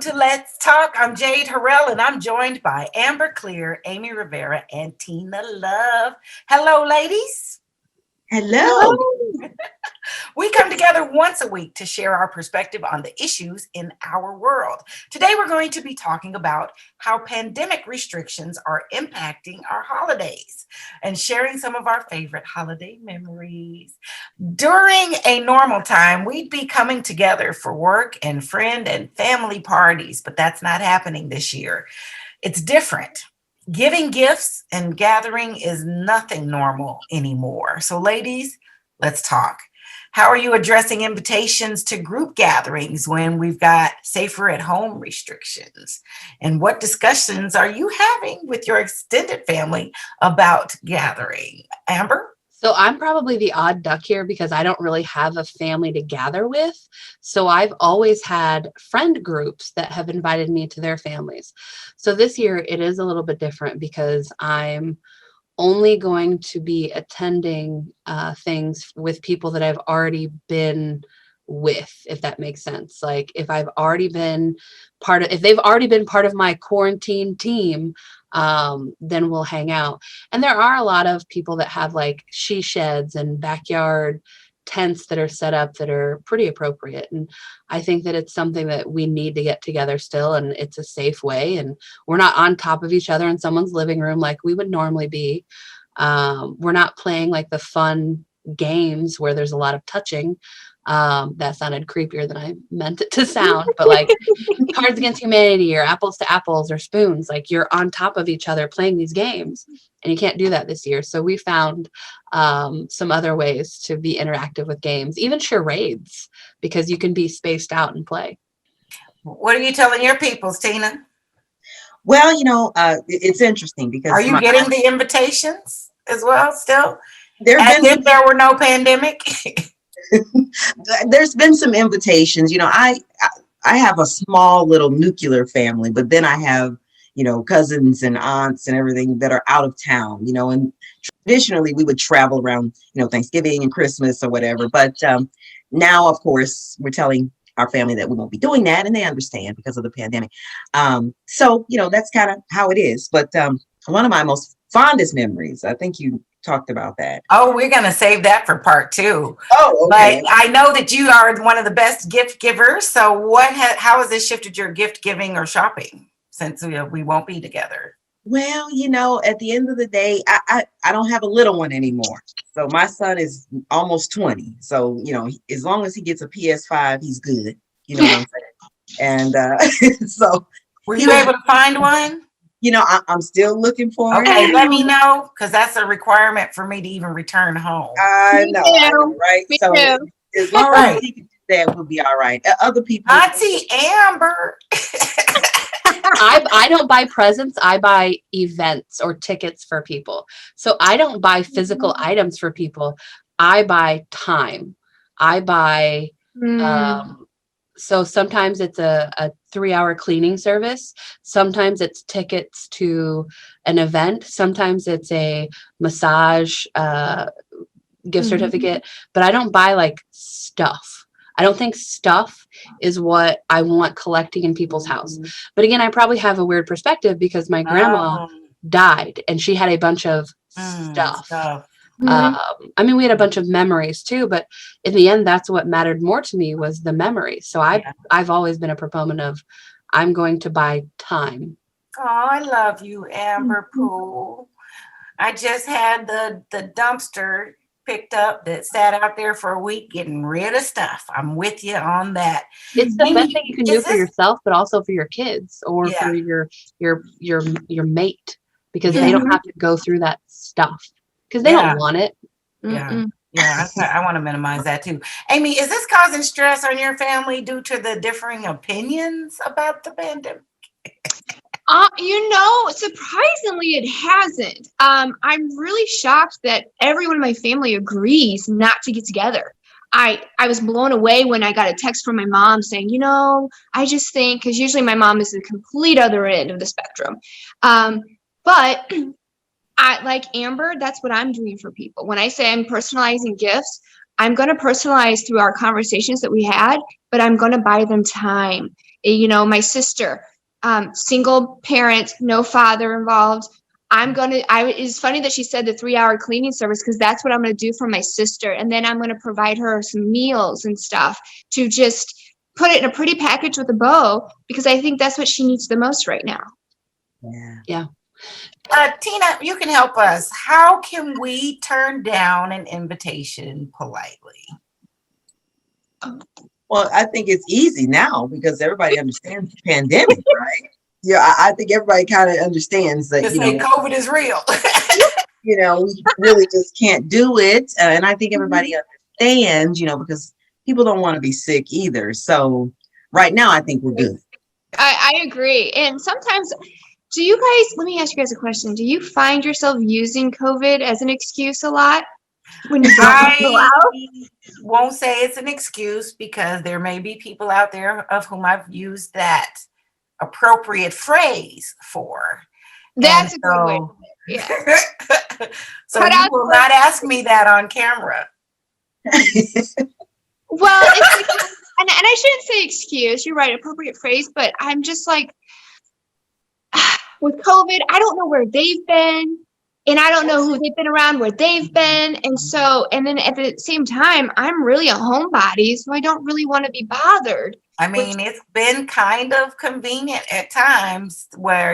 to Let's Talk. I'm Jade Harrell, and I'm joined by Amber Klear, Amy Rivera, and Teena Love. Hello, ladies. Hello. We come together once a week to share our perspective on the issues in our world. Today, we're going to be talking about how pandemic restrictions are impacting our holidays and sharing some of our favorite holiday memories. During a normal time, we'd be coming together for work and friend and family parties, but that's not happening this year. It's different. Giving gifts and gathering is nothing normal anymore. So, ladies, let's talk. How are you addressing invitations to group gatherings when we've got safer at home restrictions? And what discussions are you having with your extended family about gathering? Amber? So I'm probably the odd duck here because I don't really have a family to gather with. So I've always had friend groups that have invited me to their families. So this year it is a little bit different because I'm only going to be attending things with people that I've already been with, if that makes sense. Like if they've already been part of my quarantine team, then we'll hang out. And there are a lot of people that have like she sheds and backyard tents that are set up that are pretty appropriate. And I think that it's something that we need to get together still, and it's a safe way. And we're not on top of each other in someone's living room like we would normally be. We're not playing like the fun games where there's a lot of touching. That sounded creepier than I meant it to sound, but like Cards Against Humanity or Apples to Apples or Spoons, like you're on top of each other playing these games, and you can't do that this year. So we found some other ways to be interactive with games, even charades, because you can be spaced out and play. What are you telling your peoples, Teena? Well, it's interesting because Are you getting the invitations as well still? There have As if there were no pandemic? there's been some invitations. I have a small little nuclear family, but then I have, cousins and aunts and everything that are out of town, and traditionally we would travel around, Thanksgiving and Christmas or whatever. But now, of course, we're telling our family that we won't be doing that, and they understand because of the pandemic. So, that's kind of how it is. But one of my most fondest memories, I think you talked about that. Oh, we're going to save that for part 2. Oh, okay. But I know that you are one of the best gift givers. So how has this shifted your gift giving or shopping since we won't be together? Well, at the end of the day, I don't have a little one anymore. So my son is almost 20. So, as long as he gets a PS5, he's good. You know what I'm saying? And so. Were you able to find one? I'm still looking for it. Okay, let me know, because that's a requirement for me to even return home. I know, right? Me so too. as long as he can do that, we'll be all right. Other people. Auntie Amber. I don't buy presents. I buy events or tickets for people. So I don't buy physical items for people. I buy time. I buy, so sometimes it's a 3-hour cleaning service. Sometimes it's tickets to an event. Sometimes it's a massage gift certificate, but I don't buy like stuff. I don't think stuff is what I want collecting in people's house. But again, I probably have a weird perspective because my grandma died and she had a bunch of stuff. I mean, we had a bunch of memories too, but in the end, that's what mattered more to me was the memories. So I've always been a proponent of I'm going to buy time. Oh, I love you, Amber Poole. I just had the dumpster picked up that sat out there for a week getting rid of stuff. I'm with you on that. It's the best thing you can do for yourself, but also for your kids or for your mate, because they don't have to go through that stuff because they don't want it. Yeah, I want to minimize that too. Amy, is this causing stress on your family due to the differing opinions about the pandemic? Surprisingly, it hasn't. I'm really shocked that everyone in my family agrees not to get together. I was blown away when I got a text from my mom saying, I just think, because usually my mom is the complete other end of the spectrum. But I, like Amber, that's what I'm doing for people. When I say I'm personalizing gifts, I'm going to personalize through our conversations that we had, but I'm going to buy them time. my sister, single parent, no father involved. It's funny that she said the 3-hour cleaning service, because that's what I'm going to do for my sister. And then I'm going to provide her some meals and stuff to just put it in a pretty package with a bow, because I think that's what she needs the most right now. Yeah. Teena, you can help us. How can we turn down an invitation politely? Well, I think it's easy now because everybody understands the pandemic, right? Yeah, I think everybody kind of understands that, Just say COVID is real. we really just can't do it. And I think everybody understands, because people don't want to be sick either. So right now, I think we're good. I agree. And sometimes, let me ask you guys a question. Do you find yourself using COVID as an excuse a lot when you don't go I out? won't say it's an excuse, because there may be people out there of whom I've used that appropriate phrase for. That's a good way. Yeah. So you will not ask me that on camera. Well, it's like, and I shouldn't say excuse. You're right, appropriate phrase. But I'm just like, with COVID, I don't know where they've been, and I don't know who they've been around where they've been. And then at the same time, I'm really a homebody, so I don't really want to be bothered. I mean, it's been kind of convenient at times where,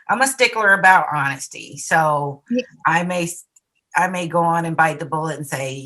I'm a stickler about honesty. So I may go on and bite the bullet and say,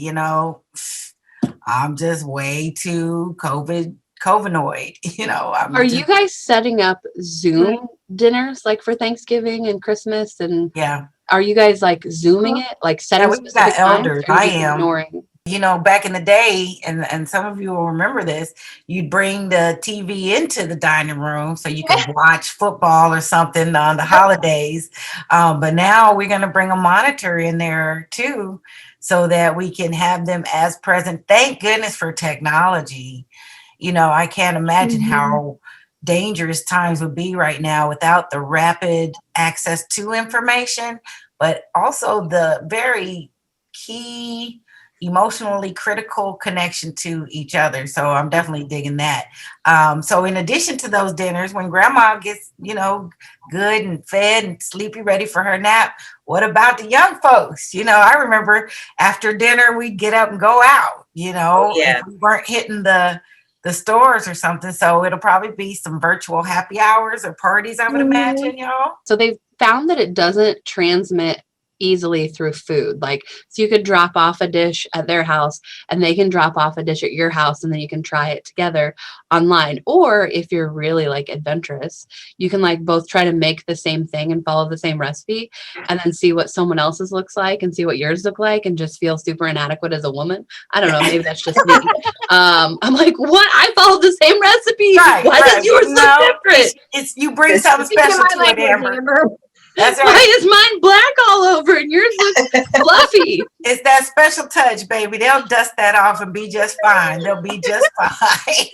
I'm just way too COVIDoid. You guys setting up Zoom dinners like for Thanksgiving and Christmas? And yeah, are you guys like Zooming it, like setting specific times? Elders. I am ignoring. Back in the day, and some of you will remember this, you'd bring the TV into the dining room so you could watch football or something on the holidays. But now we're going to bring a monitor in there too, so that we can have them as present. Thank goodness for technology. I can't imagine how dangerous times would be right now without the rapid access to information, but also the very key emotionally critical connection to each other. So I'm definitely digging that. So in addition to those dinners, when grandma gets, good and fed and sleepy, ready for her nap, what about the young folks? I remember after dinner, we'd get up and go out, if we weren't hitting the stores or something. So it'll probably be some virtual happy hours or parties, I would imagine, So they've found that it doesn't transmit easily through food. So you could drop off a dish at their house and they can drop off a dish at your house, and then you can try it together online. Or if you're really adventurous, you can both try to make the same thing and follow the same recipe, and then see what someone else's looks like and see what yours look like, and just feel super inadequate as a woman. I don't know, maybe that's just me. I'm like, what? I followed the same recipe. Why does yours look different? It's you bring something special to it, Amber. That's right. Why is mine black all over and yours looks fluffy? It's that special touch, baby. They'll dust that off and be just fine. They'll be just fine.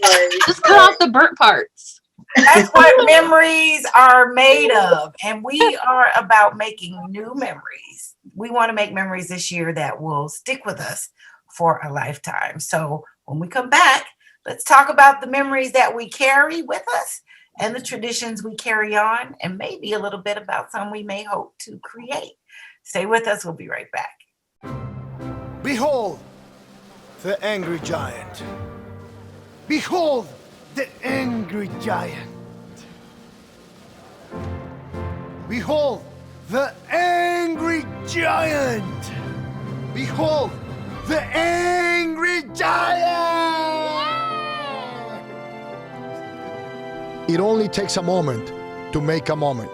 Just cut off the burnt parts. That's what memories are made of. And we are about making new memories. We want to make memories this year that will stick with us for a lifetime. So when we come back, let's talk about the memories that we carry with us and the traditions we carry on, and maybe a little bit about some we may hope to create. Stay with us. We'll be right back. Behold, the angry giant. Behold, the angry giant. Behold, the angry giant. Behold, the angry giant. It only takes a moment to make a moment.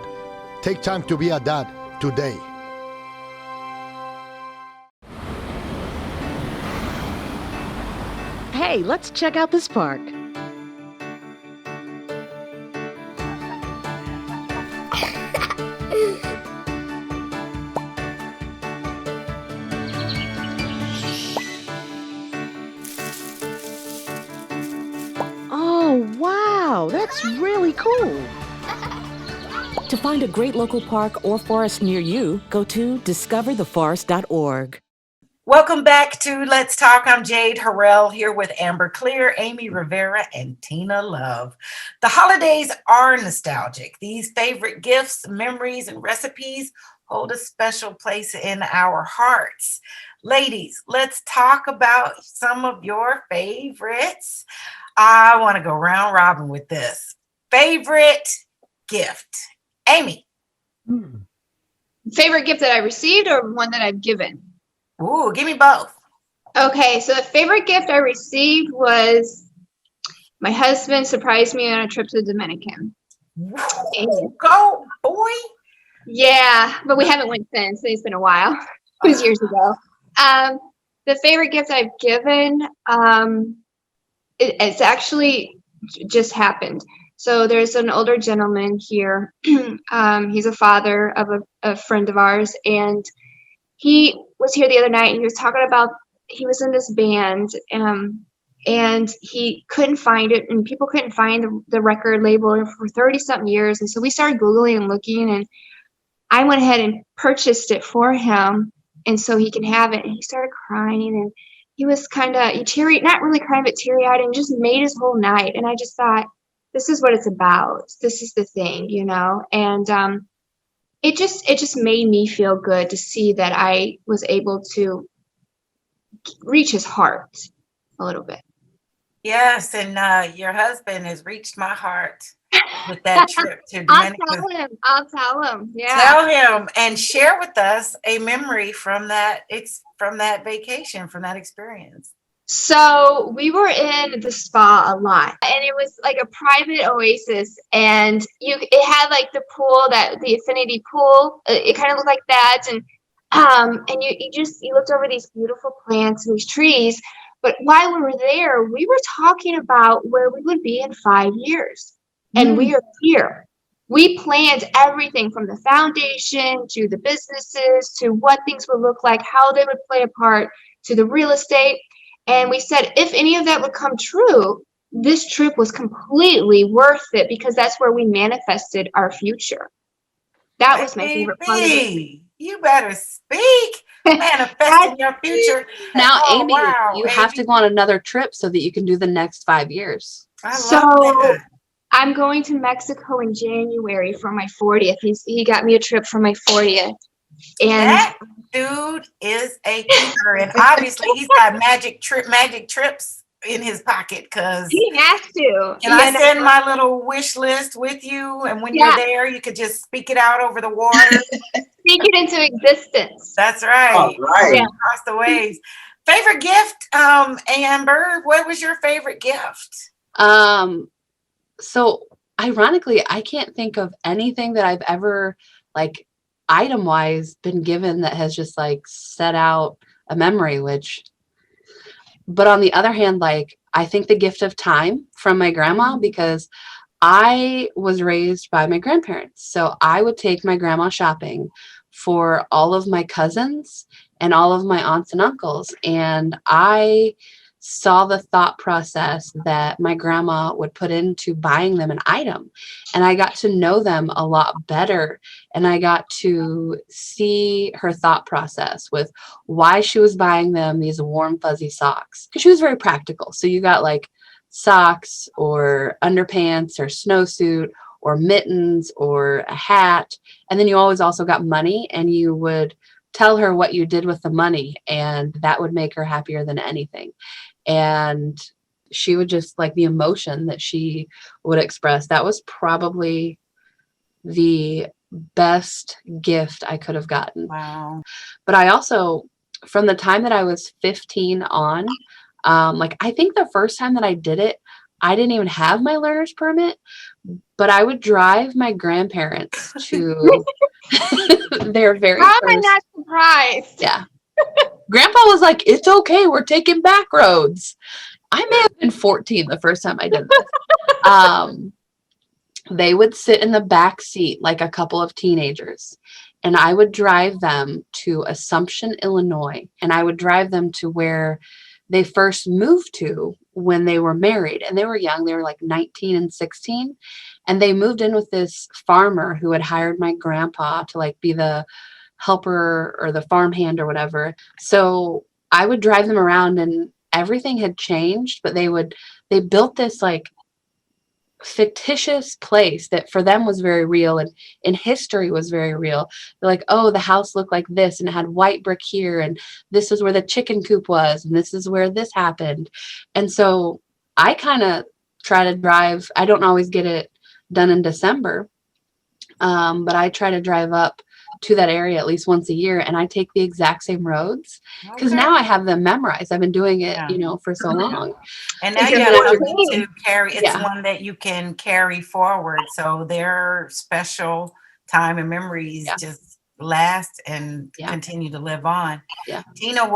Take time to be a dad today. Hey, let's check out this park. Oh, wow, that's really cool. To find a great local park or forest near you, go to discovertheforest.org. Welcome back to Let's Talk. I'm Jade Harrell here with Amber Klear, Amy Rivera, and Teena Love. The holidays are nostalgic. These favorite gifts, memories, and recipes hold a special place in our hearts. Ladies, let's talk about some of your favorites. I want to go round robin with this. Favorite gift? Amy. Favorite gift that I received or one that I've given? Ooh, give me both. Okay, so the favorite gift I received was my husband surprised me on a trip to the Dominican. Woo, go, boy. Yeah, but we haven't went since. It's been a while. It was years ago. The favorite gift I've given, it's actually just happened. So there's an older gentleman here. He's a father of a friend of ours, and he was here the other night, and he was talking about he was in this band, and he couldn't find it, and people couldn't find the record label for 30 something years. And so we started Googling and looking, and I went ahead and purchased it for him, and so he can have it. And he started crying, and he was kind of teary, not really crying, but teary-eyed, and just made his whole night. And I just thought, this is what it's about. This is the thing, you know. And it just made me feel good to see that I was able to reach his heart a little bit. Yes, and your husband has reached my heart with that trip to Dominica. I'll tell him. Yeah. Tell him and share with us a memory from that vacation, from that experience. So we were in the spa a lot, and it was like a private oasis, and it had like the pool, the infinity pool. It kind of looked like that, and you looked over these beautiful plants and these trees. But while we were there, we were talking about where we would be in 5 years, and we are here. We planned everything from the foundation to the businesses to what things would look like, how they would play a part, to the real estate. And we said, if any of that would come true, this trip was completely worth it because that's where we manifested our future. That was my favorite part of it. You better speak. Manifesting your future. Now, Oh, Amy, wow, you have to go on another trip so that you can do the next 5 years. I love that. I'm going to Mexico in January for my 40th. He got me a trip for my 40th. And that dude is a keeper, and obviously he's got magic trips in his pocket because he has to. Can I send my little wish list with you? And when you're there, you could just speak it out over the water. Speak it into existence. That's right. All right. Yeah. Across the waves. Favorite gift, Amber? What was your favorite gift? So ironically, I can't think of anything that I've ever like item wise been given that has just like set out a memory, but on the other hand, like I think the gift of time from my grandma, because I was raised by my grandparents. So I would take my grandma shopping for all of my cousins and all of my aunts and uncles. And I saw the thought process that my grandma would put into buying them an item. And I got to know them a lot better. And I got to see her thought process with why she was buying them these warm, fuzzy socks. Because she was very practical. So you got like socks or underpants or snowsuit or mittens or a hat. And then you always also got money, and you would tell her what you did with the money, and that would make her happier than anything. And she would just like the emotion that she would express. That was probably the best gift I could have gotten. Wow. But I also, from the time that I was 15 on, like I think the first time that I did it, I didn't even have my learner's permit, but I would drive my grandparents to their very How am I not surprised? Yeah. Grandpa was like, it's okay, we're taking back roads. I may have been 14 the first time I did this. They would sit in the back seat like a couple of teenagers, and I would drive them to Assumption, Illinois, and I would drive them to where they first moved to when they were married, and they were young. They were like 19 and 16, and they moved in with this farmer who had hired my grandpa to like be the helper or the farmhand or whatever. So I would drive them around and everything had changed, but they built this like fictitious place that for them was very real and in history was very real. They're like, oh, the house looked like this and it had white brick here and this is where the chicken coop was and this is where this happened. And so I kind of try to drive. I don't always get it done in December, but I try to drive up to that area at least once a year, and I take the exact same roads because Okay. now I have them memorized. I've been doing it, Yeah. for so long. And now you Because have then something to carry. It's yeah, one that you can carry forward. So their special time and memories yeah, just last and yeah, continue to live on. yeah. Tina,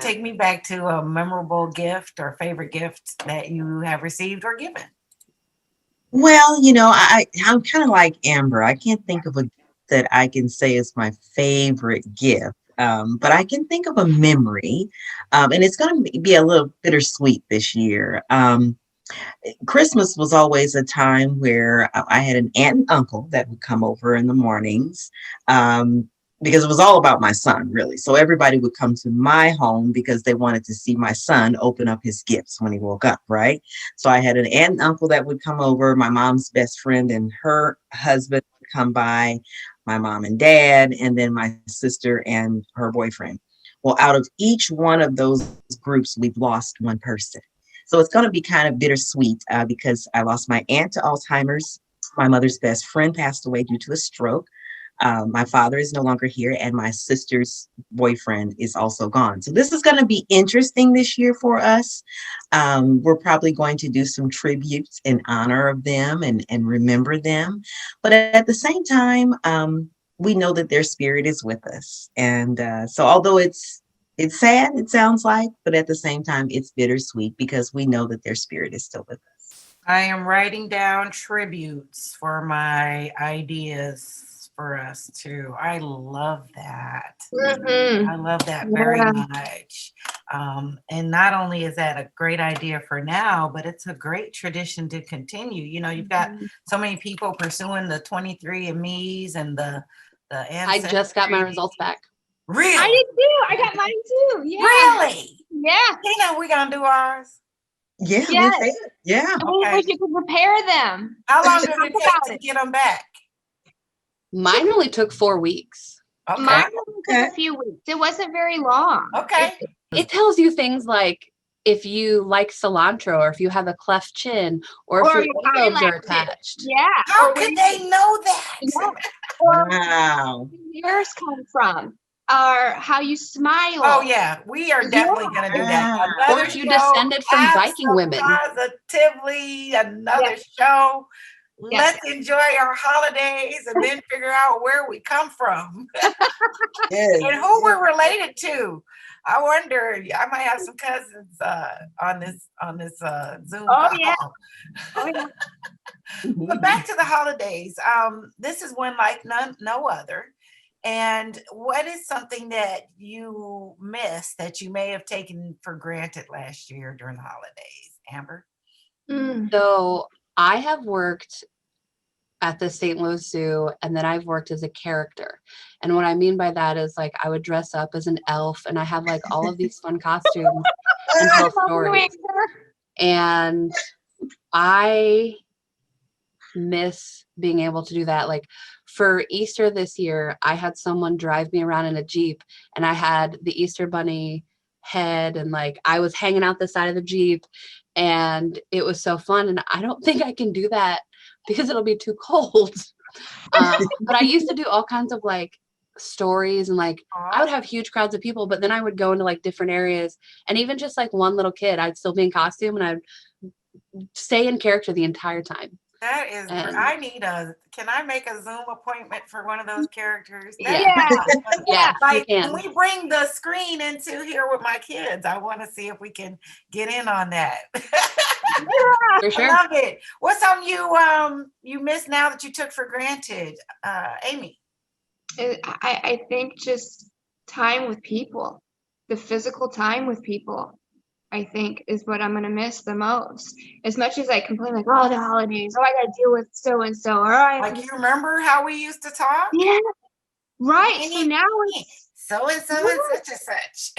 take me back to a memorable gift or favorite gift that you have received or given. Well, I'm kind of like Amber. I can't think of a gift that I can say is my favorite gift, but I can think of a memory, and it's going to be a little bittersweet this year. Christmas was always a time where I had an aunt and uncle that would come over in the mornings, because it was all about my son, really. So everybody would come to my home because they wanted to see my son open up his gifts when he woke up, right? So I had an aunt and uncle that would come over. My mom's best friend and her husband would come by, my mom and dad, and then my sister and her boyfriend. Well, out of each one of those groups, we've lost one person. So it's going to be kind of bittersweet because I lost my aunt to Alzheimer's. My mother's best friend passed away due to a stroke. My father is no longer here, and my sister's boyfriend is also gone. So this is going to be interesting this year for us. We're probably going to do some tributes in honor of them and remember them. But at the same time, we know that their spirit is with us. And so although it's sad, it sounds like, but at the same time, it's bittersweet because we know that their spirit is still with us. I am writing down tributes for my ideas for us too. I love that. I love that very Yeah. much. And not only is that a great idea for now, but it's a great tradition to continue. You've got so many people pursuing the 23 and me's and the I just got my ancestry. results back. I Really? did too. I got mine too. Yeah. Really? Yeah. Tina, we gonna do ours. Yeah, Yes. we did. Yeah. I wish Okay. you could prepare them. How long does Talk it take about to it. get them back? Mine only took 4 weeks. Okay. Mine only Okay. took a few weeks. It wasn't very long. Okay. It tells you things like if you like cilantro or if you have a cleft chin or if Or your your earlobes are eyelashes. attached. Yeah. How Or where could they know that? yeah. Or Wow. where your ears come from. Or how you smile. Oh yeah, we are definitely Yeah. going to do that. Wow. Or Another if you show, descended from Viking women. positively, another Yeah. show. Yeah. Let's enjoy our holidays and then figure out where we come from Yes. and who we're related to. I wonder. I might have some cousins on this Zoom Oh call. yeah. Oh yeah. But back to the holidays. This is one like no other. And what is something that you miss that you may have taken for granted last year during the holidays, Amber? Mm. So I have worked at the St. Louis Zoo and then I've worked as a character. And what I mean by that is like I would dress up as an elf and I have like all of these fun costumes and tell stories. And I miss being able to do that. Like for Easter this year, I had someone drive me around in a Jeep and I had the Easter bunny head and like I was hanging out the side of the Jeep and it was so fun. And I don't think I can do that because it'll be too cold. But I used to do all kinds of like stories and like I would have huge crowds of people, but then I would go into like different areas and even just like one little kid, I'd still be in costume and I'd stay in character the entire time. That is, And can I make a Zoom appointment for one of those characters? yeah, Yeah. you Like, can can. we bring the screen into here with my kids? I want to see if we can get in on that. For I sure. love it. What's something you miss now that you took for granted, Amy? I think just time with people, the physical time with people, I think is what I'm gonna miss the most. As much as I complain like, oh, the holidays, oh, I gotta deal with so and so, or I have Like to you remember how we used to talk? yeah, right. So Any- now it's so and so and such and such.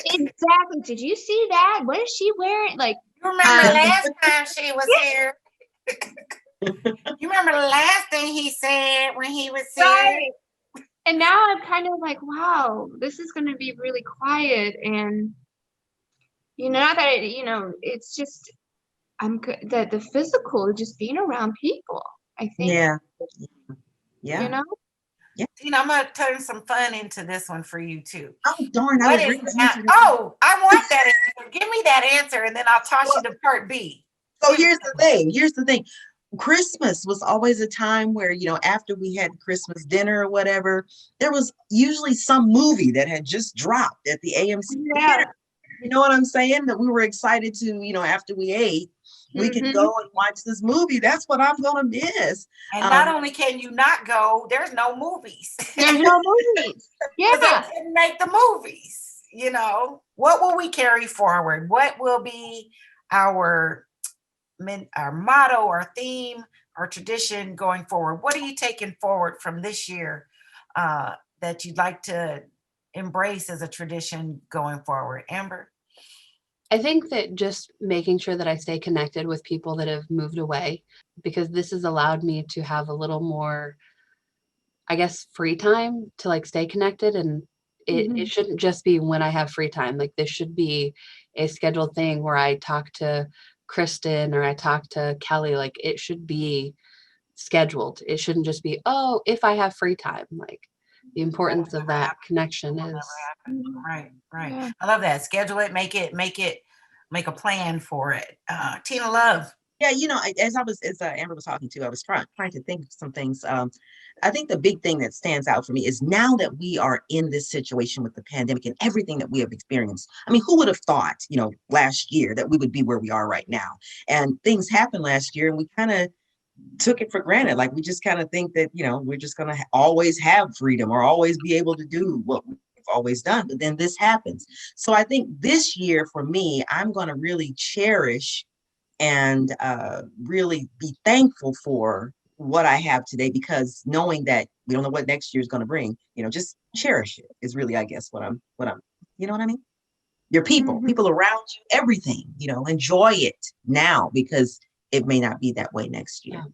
Exactly. Did you see that? What is she wearing? Like, You remember last time she was here? You remember the last thing he said when he was here? right. And now I'm kind of like, wow, this is going to be really quiet. And, not that, it's just, that the physical, just being around people, I think, Yeah. you Yeah. know? Teena, I'm gonna turn some fun into this one for you too. Oh, darn. I What was is reading now? into this. Oh, I want that answer. Give me that answer, and then I'll toss you to part B. So here's the thing. Here's the thing. Christmas was always a time where, after we had Christmas dinner or whatever, there was usually some movie that had just dropped at the AMC Yeah. theater. You know what I'm saying? That we were excited to, after we ate, we could Mhm. go and watch this movie. That's what I'm gonna miss. And not only can you not go, there's no movies. There's no movies. 'Cause Yeah. they didn't make the movies. What will we carry forward? What will be our motto, our theme, our tradition going forward? What are you taking forward from this year that you'd like to embrace as a tradition going forward, Amber? I think that just making sure that I stay connected with people that have moved away, because this has allowed me to have a little more, I guess, free time to like stay connected. And it shouldn't just be when I have free time. Like this should be a scheduled thing where I talk to Kristen or I talk to Kelly. Like it should be scheduled. It shouldn't just be, oh, if I have free time. Like the importance of that connection is Right. Yeah. I love that. Schedule it, make a plan for it. Teena Love. Yeah, as Amber was talking to, I was trying to think of some things. I think the big thing that stands out for me is now that we are in this situation with the pandemic and everything that we have experienced. I mean, who would have thought, last year that we would be where we are right now? And things happened last year, and we kind of took it for granted. Like we just kind of think that, we're just going to always have freedom or always be able to do what we've always done. But then this happens. So I think this year for me, I'm going to really cherish and really be thankful for what I have today, because knowing that we don't know what next year is going to bring, just cherish it is really, I guess, what I'm, you know what I mean? Your people around you, everything, enjoy it now, because it may not be that way next year.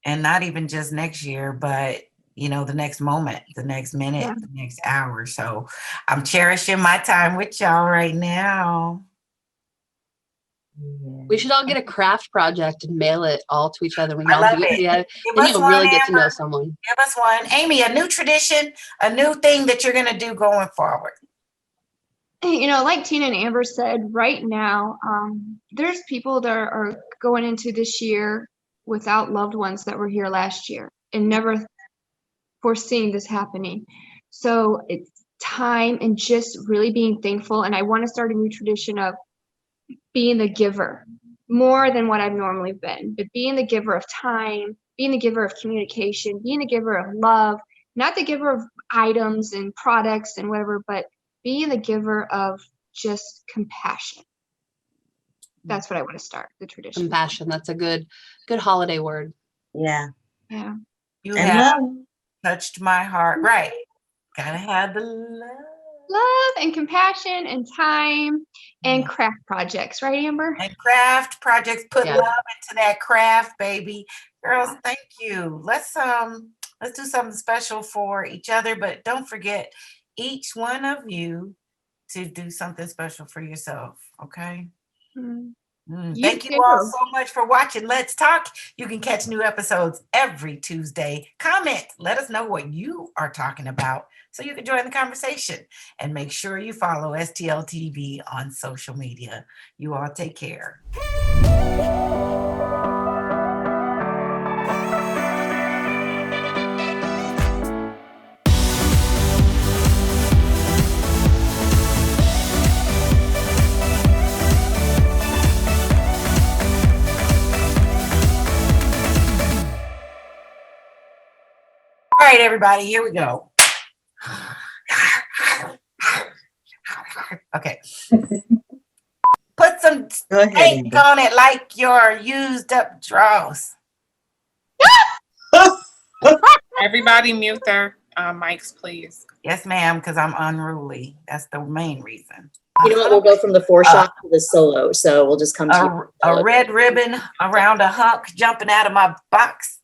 And not even just next year, but the next moment, the next minute, the next hour. So I'm cherishing my time with y'all right now. we should all get a craft project and mail it all to each other. We can I all love do it it. together. Give Then us you'll one, really get to know Amber. someone. Give us one. Amy, a new tradition, a new thing that you're going to do going forward. Like Teena and Amber said, right now, there's people that are going into this year without loved ones that were here last year and never foreseeing this happening. So it's time and just really being thankful. And I want to start a new tradition of being the giver more than what I've normally been, but being the giver of time, being the giver of communication, being the giver of love, not the giver of items and products and whatever, but being the giver of just compassion. That's what I want to start, the tradition. Compassion. That's a good holiday word. Yeah. Yeah. You And have love. touched my heart. Right. Gotta have the love. Love and compassion and time and craft projects, right, Amber? And craft projects. Put Yeah. love into that craft, baby. Girls, thank you. Let's do something special for each other, but don't forget each one of you to do something special for yourself. Okay. Thank you all so much for watching Let's Talk. You can catch new episodes every Tuesday. Comment, let us know what you are talking about so you can join the conversation. And make sure you follow STL TV on social media. You all take care. All right, everybody, here we go. Okay. Put some tape on it like your used up drawers. Everybody mute their mics, please. Yes, ma'am, because I'm unruly. That's the main reason. You know what? We'll go from the four shot to the solo. So we'll just come to you. A red ribbon around a hunk jumping out of my box.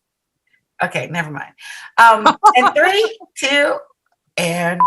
Okay, never mind. And 3, 2, and